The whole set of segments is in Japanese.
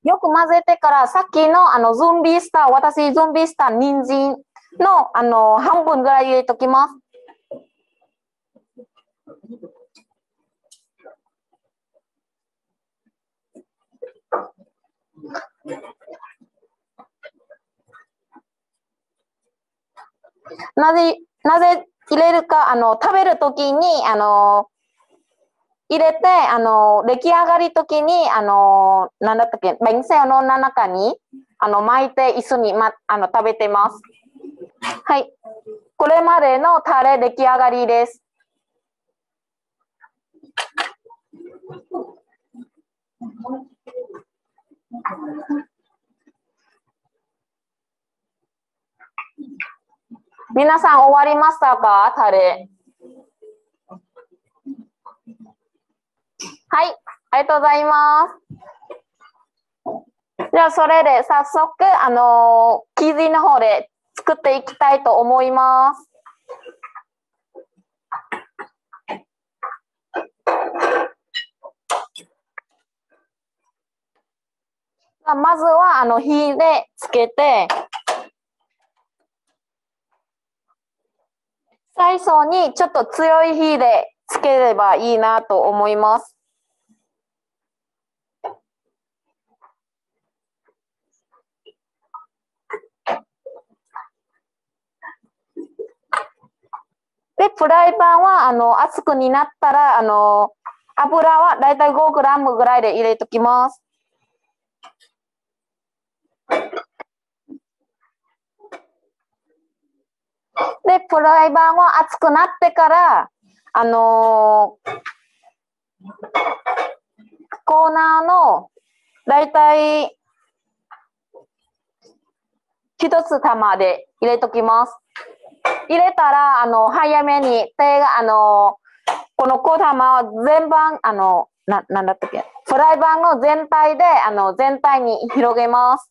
よく混ぜてから、さっきのゾンビスター、私ゾンビスター、人参の半分ぐらい入れときます。なぜ入れるか、食べるときに、入れて、出来上がりときに、なんだったっけ、ベンセオの中に、巻いて一緒に、食べてます。はい。これまでのタレ出来上がりです。皆さん終わりましたか、タレ。はい、ありがとうございます。じゃあ、それで早速、生地の方で作っていきたいと思います。まずは、火でつけて、最初にちょっと強い火でつければいいなと思います。で、フライパンは熱くになったら油はだいたい 5g ぐらいで入れときます。で、フライパンは熱くなってからコーナーのだいたい一つ玉で入れときます。入れたら早めに手がこの小玉を全般なんだったっけ、フライパンの全体で全体に広げます。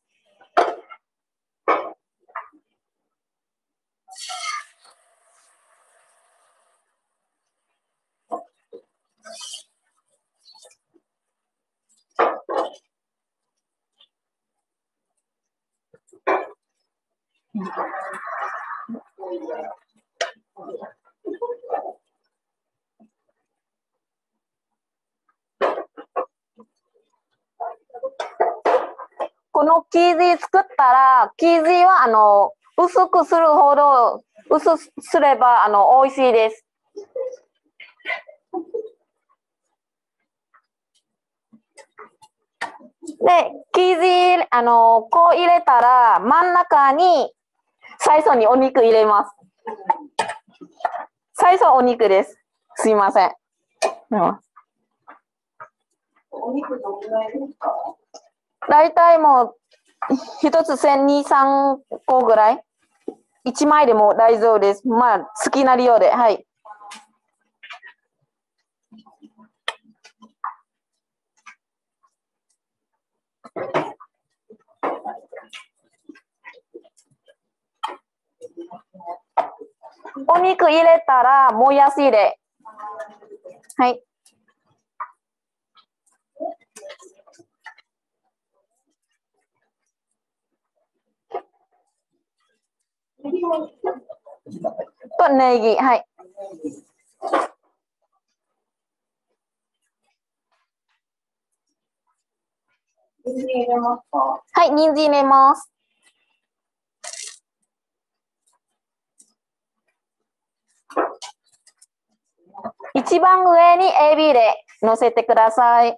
この生地作ったら、生地は薄くするほど、薄くすれば美味しいです。で、生地こう入れたら真ん中に最初にお肉入れます。最初お肉です。すいません。お肉どのぐらいですか？大体もう一つ1200、3個ぐらい。1枚でも大丈夫です。まあ好きな量で、はい。お肉入れたらもやしで、はい。とネギ、はい。人参入れますか？はい、人参入れます。一番上にエビで乗せてください。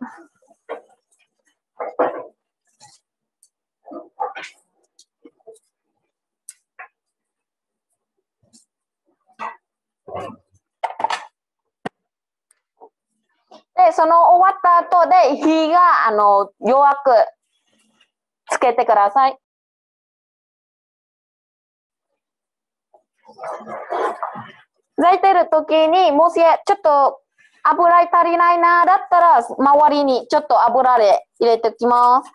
で、その終わった後で火が弱くつけてください。焼いてる時にもしちょっと油足りないなだったら周りにちょっと油で入れておきます。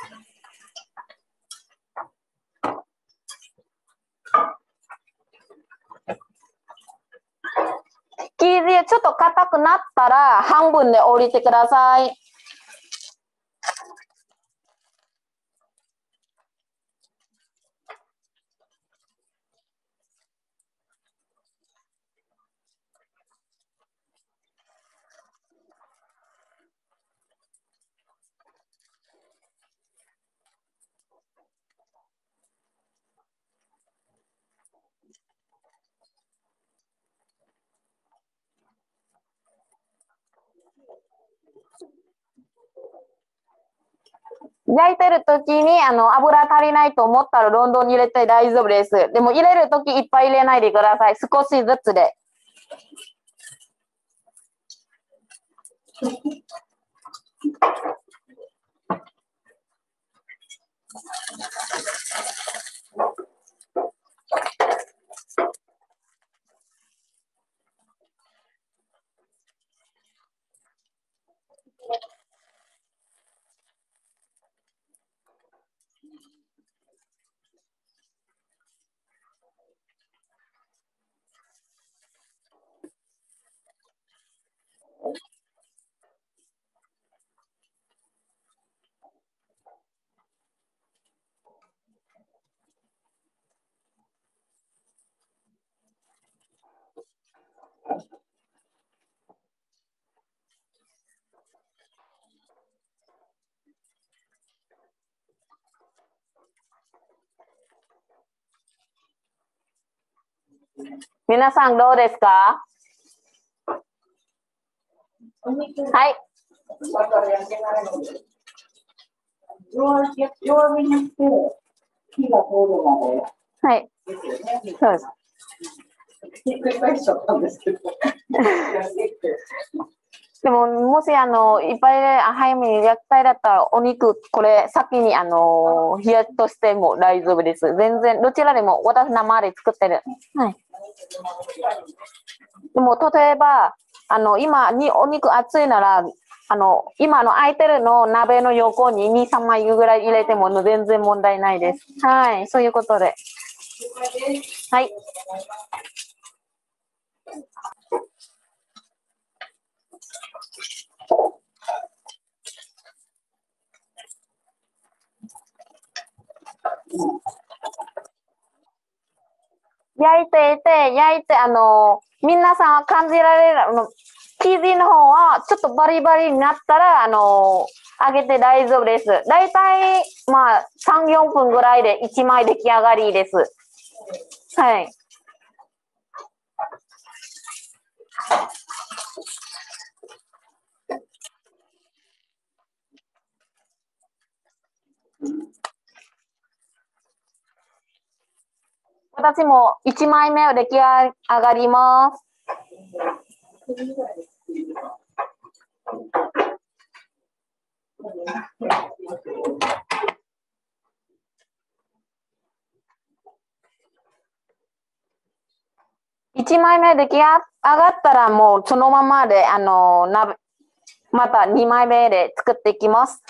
生地ちょっと硬くなったら半分で折りてください。焼いてる時に油足りないと思ったらどんどん入れて大丈夫です。でも入れる時いっぱい入れないでください。少しずつで。皆さんどうですか？はい。弱火にして火が通るまで。はい。そうです。ひっくり返しちゃったんですけど。でも、もしいっぱいで早めに焼きたいだったら、お肉、これ、先に冷やとしても大丈夫です。全然、どちらでも、私生で作ってる。はい。でも、例えば、今にお肉熱いなら、今空いてるの鍋の横に2、3枚ぐらい入れても全然問題ないです。はい、そういうことで。はい。焼いて、皆さん感じられる、生地の方はちょっとバリバリになったら、揚げて大丈夫です。だいたい、まあ、3、4分ぐらいで1枚出来上がりです。はい。私も1枚目出来上がります。1枚目出来上がったらもうそのままで、また2枚目で作っていきます。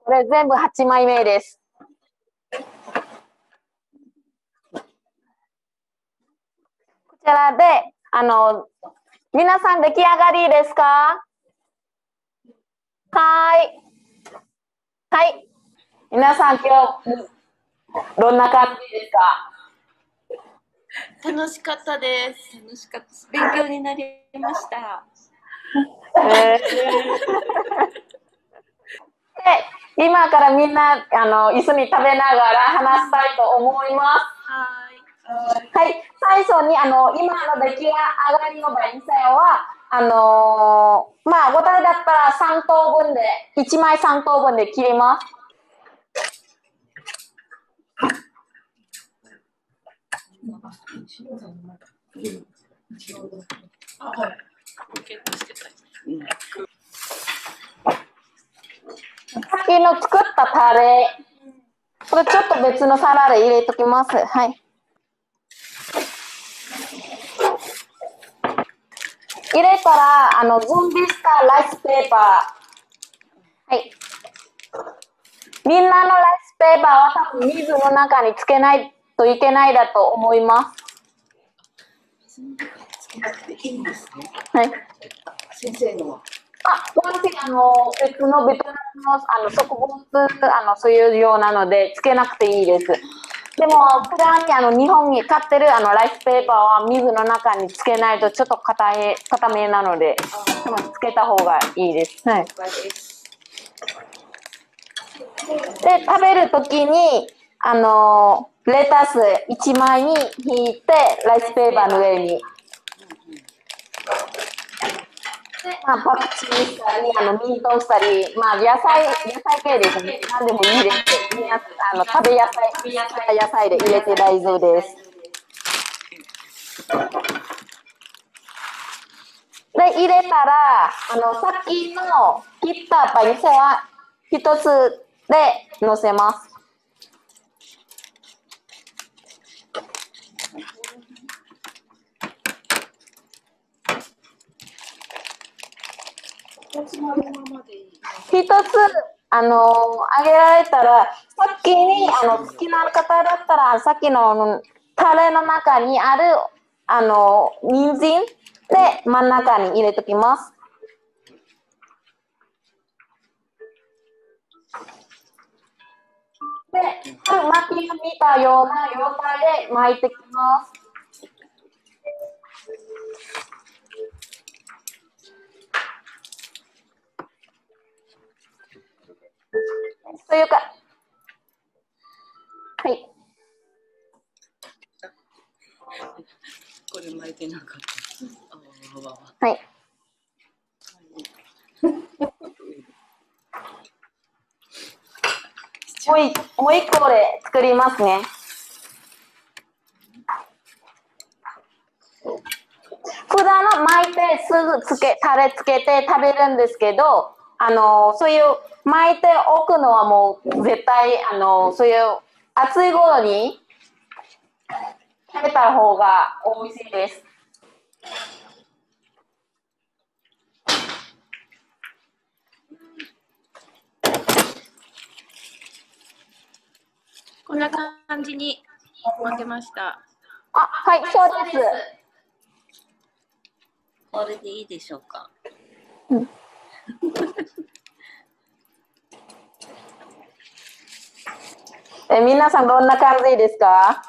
これ全部8枚目です。こちらで、皆さん出来上がりですか？はい。はい。皆さん今日、どんな感じですか？楽しかったです。楽しかったです。勉強になりました。で、今からみんな、一緒に食べながら話したいと思います。はい、最初に今の出来上がりのバインセオは、まあ、5体だったら3等分で、1枚3等分で切ります。さっきの作ったタレ、これちょっと別の皿で入れときます。はい。入れたら、準備したライスペーパー。はい。みんなのライスペーパーは多分水の中につけないといけないだと思います。つけなくていいんですね。はい。先生のは。私、別のベトナムの、植物、そういうようなので、つけなくていいです。でも、普段に日本に買ってるライスペーパーは水の中につけないとちょっと硬めなので、つけた方がいいです。はい。で、食べるときに、レタス1枚に引いて、ライスペーパーの上に。まあ、パクチーしたり、ミントしたり、まあ、野菜系ですね。何でもいいです。みんな、食べ野菜で入れて大丈夫です。で、入れたら、さっきの切ったパイセは一つで乗せます。一つ、あげられたら、さっきに、好きな方だったら、さっきのタレの中にある、人参で真ん中に入れときます。で、巻きを見たような状態で巻いてきます。というか、はい。これ巻いてなかった。はい。もう一個で作りますね。普段は巻いてすぐタレつけて食べるんですけど、そういう巻いておくのはもう絶対、そういう暑い頃に食べた方が美味しいです。こんな感じに巻けました。はい、そうです。これでいいでしょうか。皆さんどんな感じですか？